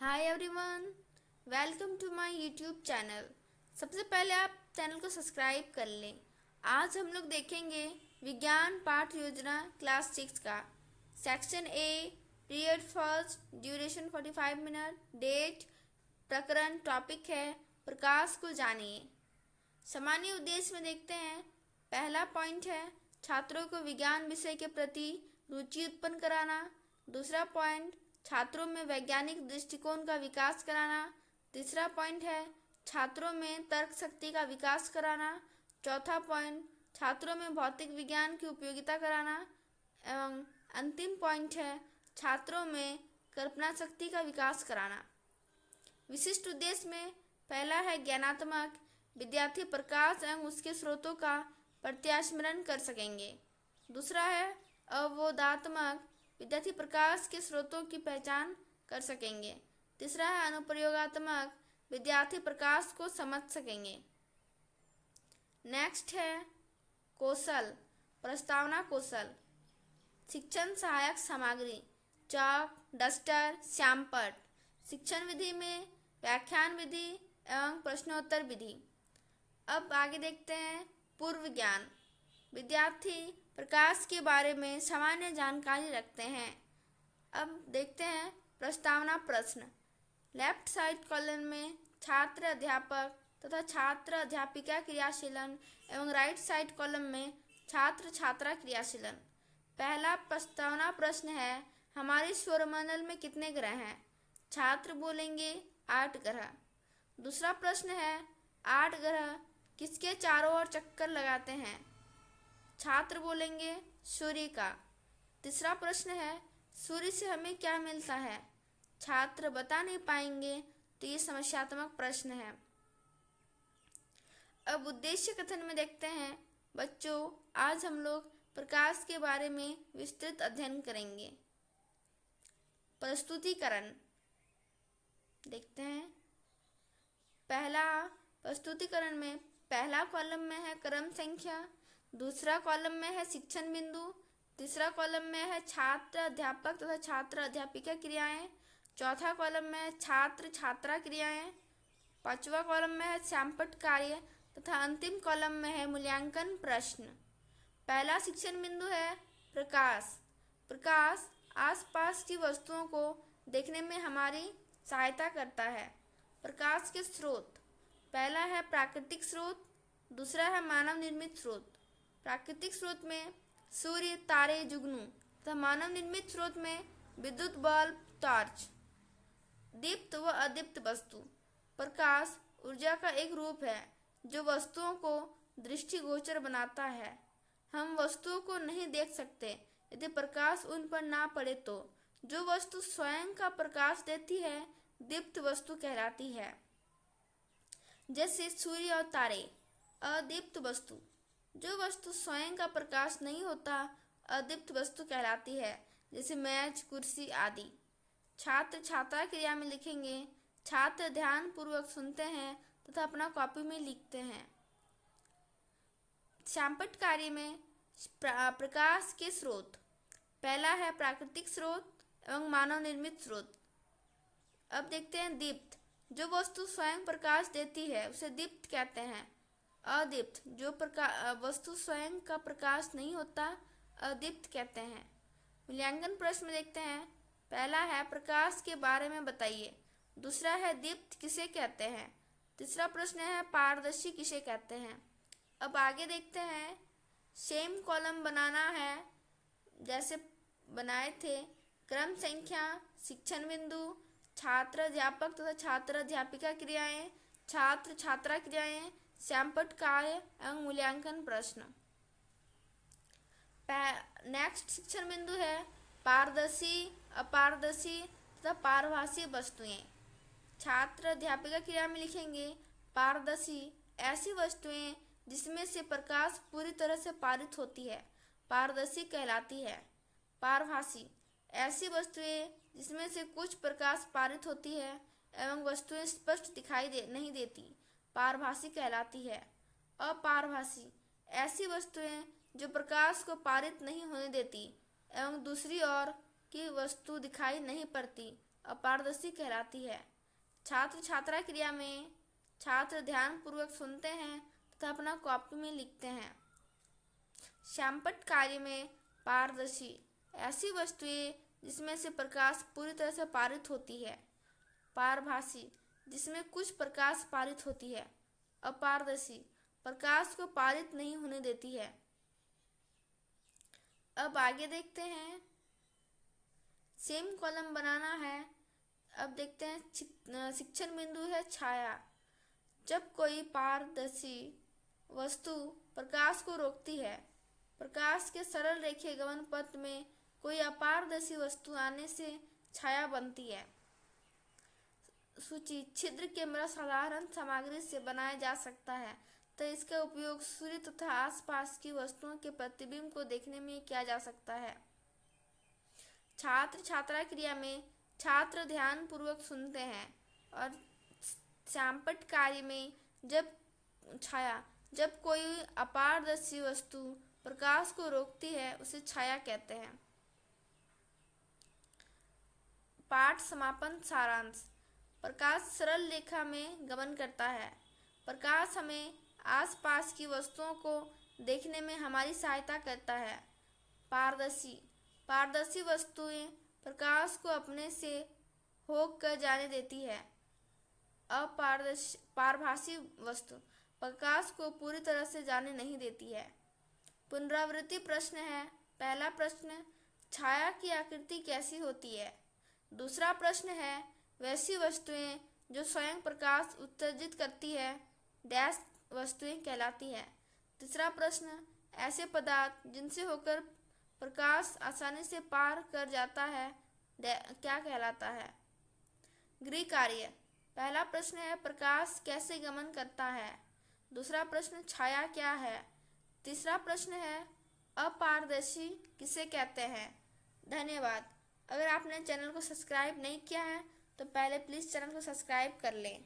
Hi everyone, welcome to my YouTube channel. सबसे पहले आप चैनल को सब्सक्राइब कर लें। आज हम लोग देखेंगे विज्ञान पाठ योजना क्लास 6 का section A, period first, duration 45 minute, date, प्रकरण, टॉपिक है प्रकाश को जानिए। सामान्य उद्देश्य में देखते हैं। पहला पॉइंट है छात्रों को विज्ञान विषय के प्रति रुचि उत्पन्न कराना। दूसरा पॉइंट छात्रों में वैज्ञानिक दृष्टिकोण का विकास कराना। तीसरा पॉइंट है छात्रों में तर्क शक्ति का विकास कराना। चौथा पॉइंट छात्रों में भौतिक विज्ञान की उपयोगिता कराना। एवं अंतिम पॉइंट है छात्रों में कल्पना शक्ति का विकास कराना। विशिष्ट उद्देश्य में पहला है ज्ञानात्मक, विद्यार्थी प्रकाश एवं उसके स्रोतों का प्रत्यास्मरण कर सकेंगे। दूसरा है अवबोधात्मक, विद्यार्थी प्रकाश के स्रोतों की पहचान कर सकेंगे। तीसरा है अनुप्रयोगात्मक, विद्यार्थी प्रकाश को समझ सकेंगे। नेक्स्ट है कौशल, प्रस्तावना कौशल, शिक्षण सहायक सामग्री, चॉक, डस्टर, श्यामपट्ट। शिक्षण विधि में व्याख्यान विधि एवं प्रश्नोत्तर विधि। अब आगे देखते हैं पूर्व ज्ञान। विद्यार्थी प्रकाश के बारे में सामान्य जानकारी रखते हैं। अब देखते हैं प्रस्तावना प्रश्न। लेफ्ट साइड कॉलम में छात्र अध्यापक तथा छात्र अध्यापिका क्रियाशीलन एवं राइट साइड कॉलम में छात्र छात्रा क्रियाशीलन। पहला प्रस्तावना प्रश्न है हमारे सौरमंडल में कितने ग्रह हैं? छात्र बोलेंगे 8 ग्रह। दूसरा प्रश्न है 8 ग्रह किसके चारों ओर चक्कर लगाते हैं? छात्र बोलेंगे सूर्य का। तीसरा प्रश्न है सूर्य से हमें क्या मिलता है? छात्र बता नहीं पाएंगे, तो ये समस्यात्मक प्रश्न है। अब उद्देश्य कथन में देखते हैं। बच्चों, आज हम लोग प्रकाश के बारे में विस्तृत अध्ययन करेंगे। प्रस्तुतिकरण देखते हैं। पहला प्रस्तुतिकरण में पहला कॉलम में है क्रम संख्या, दूसरा कॉलम में है शिक्षण बिंदु, तीसरा कॉलम में है छात्र अध्यापक तथा छात्र अध्यापिका क्रियाएं, चौथा कॉलम में है छात्र छात्रा क्रियाएं, पांचवा कॉलम में है श्यामपट्ट कार्य तथा अंतिम कॉलम में है मूल्यांकन प्रश्न। पहला शिक्षण बिंदु है प्रकाश। प्रकाश आसपास की वस्तुओं को देखने में हमारी सहायता करता है। प्रकाश के स्रोत, पहला है प्राकृतिक स्रोत, दूसरा है मानव निर्मित स्रोत। प्राकृतिक स्रोत में सूर्य, तारे, जुगनू तथा मानव निर्मित स्रोत में विद्युत बल्ब, टॉर्च। दीप्त व अदीप्त वस्तु, प्रकाश ऊर्जा का एक रूप है जो वस्तुओं को दृष्टिगोचर बनाता है। हम वस्तुओं को नहीं देख सकते यदि प्रकाश उन पर ना पड़े तो। जो वस्तु स्वयं का प्रकाश देती है दीप्त वस्तु कहलाती है, जैसे सूर्य और तारे। अदीप्त वस्तु, जो वस्तु स्वयं का प्रकाश नहीं होता अदीप्त वस्तु कहलाती है, जैसे मेज, कुर्सी आदि। छात्र छात्रा क्रिया में लिखेंगे छात्र ध्यान पूर्वक सुनते हैं तथा अपना कॉपी में लिखते हैं। श्यामपट्ट कार्य में प्रकाश के स्रोत, पहला है प्राकृतिक स्रोत एवं मानव निर्मित स्रोत। अब देखते हैं दीप्त, जो वस्तु स्वयं प्रकाश देती है उसे दीप्त कहते हैं। अदीप्त, जो वस्तु स्वयं का प्रकाश नहीं होता अदीप्त कहते हैं। मूल्यांकन प्रश्न में देखते हैं। पहला है प्रकाश के बारे में बताइए, दूसरा है दीप्त किसे कहते हैं, तीसरा प्रश्न है पारदर्शी किसे कहते हैं। अब आगे देखते हैं। सेम कॉलम बनाना है जैसे बनाए थे। क्रम संख्या, शिक्षण बिंदु, छात्र अध्यापक तथा छात्र अध्यापिका क्रियाएं, छात्र छात्रा क्रियाएं, श्यामपट्ट कार्य एवं मूल्यांकन प्रश्न। नेक्स्ट शिक्षण बिंदु है पारदर्शी, अपारदर्शी तथा पारभासी वस्तुएं। छात्र अध्यापिका क्रिया में लिखेंगे पारदर्शी, ऐसी वस्तुएं जिसमें से प्रकाश पूरी तरह से पारित होती है, पारदर्शी कहलाती है। पारभासी, ऐसी वस्तुएं जिसमें से कुछ प्रकाश पारित होती है एवं वस्तुएं स्पष्ट दिखाई नहीं देती, पारभासी कहलाती है। अपारभासी, ऐसी वस्तुएं जो प्रकाश को पारित नहीं होने देती एवं दूसरी ओर की वस्तु दिखाई नहीं पड़ती, अपारदर्शी कहलाती है। छात्र छात्रा क्रिया में छात्र ध्यान पूर्वक सुनते हैं तथा अपना कॉपी में लिखते हैं। श्यामपट्ट कार्य में पारदर्शी, ऐसी वस्तुएं जिसमें से प्रकाश पूरी तरह से पारित होती है। पारभासी, जिसमें कुछ प्रकाश पारित होती है। अपारदर्शी, प्रकाश को पारित नहीं होने देती है। अब आगे देखते हैं, सेम कॉलम बनाना है। अब देखते हैं, शिक्षण बिंदु है छाया। जब कोई पारदर्शी वस्तु प्रकाश को रोकती है, प्रकाश के सरल रेखीय गमन पथ में कोई अपारदर्शी वस्तु आने से छाया बनती है। सूची, छिद्र कैमरा साधारण सामग्री से बनाया जा सकता है, तो इसका उपयोग सूर्य तथा आसपास की वस्तुओं के प्रतिबिंब को देखने में किया जा सकता है। छात्र छात्रा क्रिया में छात्र ध्यान पूर्वक सुनते हैं। और श्यामपट्ट कार्य में जब कोई अपारदर्शी वस्तु प्रकाश को रोकती है उसे छाया कहते हैं। पाठ समापन सारांश। प्रकाश सरल रेखा में गमन करता है। प्रकाश हमें आसपास की वस्तुओं को देखने में हमारी सहायता करता है। पारदर्शी वस्तुएं प्रकाश को अपने से होक कर जाने देती है। पारभासी वस्तु प्रकाश को पूरी तरह से जाने नहीं देती है। पुनरावृत्ति प्रश्न है। पहला प्रश्न, छाया की आकृति कैसी होती है? दूसरा प्रश्न है, वैसी वस्तुएं जो स्वयं प्रकाश उत्सर्जित करती है डैश वस्तुएं कहलाती है। तीसरा प्रश्न, ऐसे पदार्थ जिनसे होकर प्रकाश आसानी से पार कर जाता है क्या कहलाता है? गृह कार्य। पहला प्रश्न है, प्रकाश कैसे गमन करता है? दूसरा प्रश्न, छाया क्या है? तीसरा प्रश्न है, अपारदर्शी किसे कहते हैं? धन्यवाद। अगर आपने चैनल को सब्सक्राइब नहीं किया है तो पहले प्लीज़ चैनल को सब्सक्राइब कर लें।